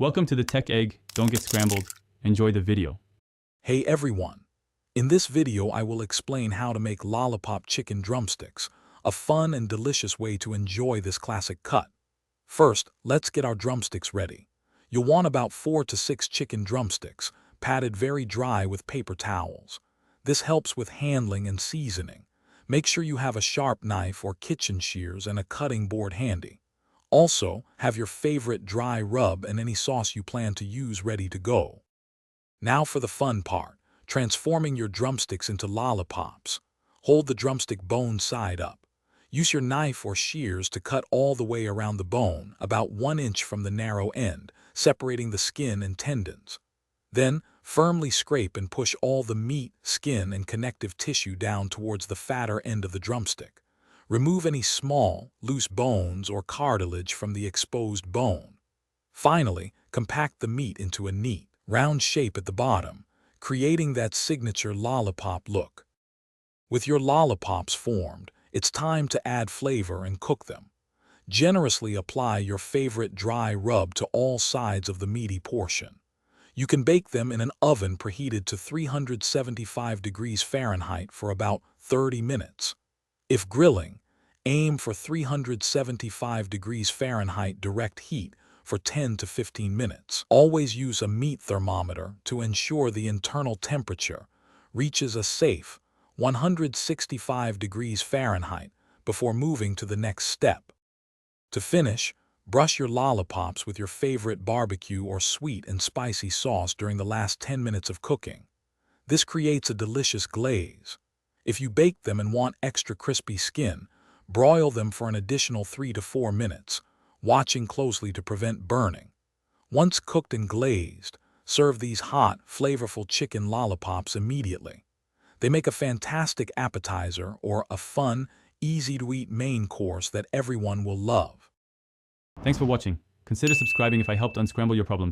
Welcome to the Tech Egg. Don't get scrambled. Enjoy the video. Hey everyone! In this video I will explain how to make lollipop chicken drumsticks, a fun and delicious way to enjoy this classic cut. First, let's get our drumsticks ready. You'll want about 4 to 6 chicken drumsticks, patted very dry with paper towels. This helps with handling and seasoning. Make sure you have a sharp knife or kitchen shears and a cutting board handy. Also, have your favorite dry rub and any sauce you plan to use ready to go. Now for the fun part, transforming your drumsticks into lollipops. Hold the drumstick bone side up. Use your knife or shears to cut all the way around the bone, about 1 inch from the narrow end, separating the skin and tendons. Then, firmly scrape and push all the meat, skin, and connective tissue down towards the fatter end of the drumstick. Remove any small, loose bones or cartilage from the exposed bone. Finally, compact the meat into a neat, round shape at the bottom, creating that signature lollipop look. With your lollipops formed, it's time to add flavor and cook them. Generously apply your favorite dry rub to all sides of the meaty portion. You can bake them in an oven preheated to 375 degrees Fahrenheit for about 30 minutes. If grilling, aim for 375 degrees Fahrenheit direct heat for 10 to 15 minutes. Always use a meat thermometer to ensure the internal temperature reaches a safe 165 degrees Fahrenheit before moving to the next step. To finish, brush your lollipops with your favorite barbecue or sweet and spicy sauce during the last 10 minutes of cooking. This creates a delicious glaze. If you bake them and want extra crispy skin, broil them for an additional 3 to 4 minutes, watching closely to prevent burning. Once cooked and glazed, serve these hot, flavorful chicken lollipops immediately. They make a fantastic appetizer or a fun, easy-to-eat main course that everyone will love. Thanks for watching. Consider subscribing if I helped unscramble your problems.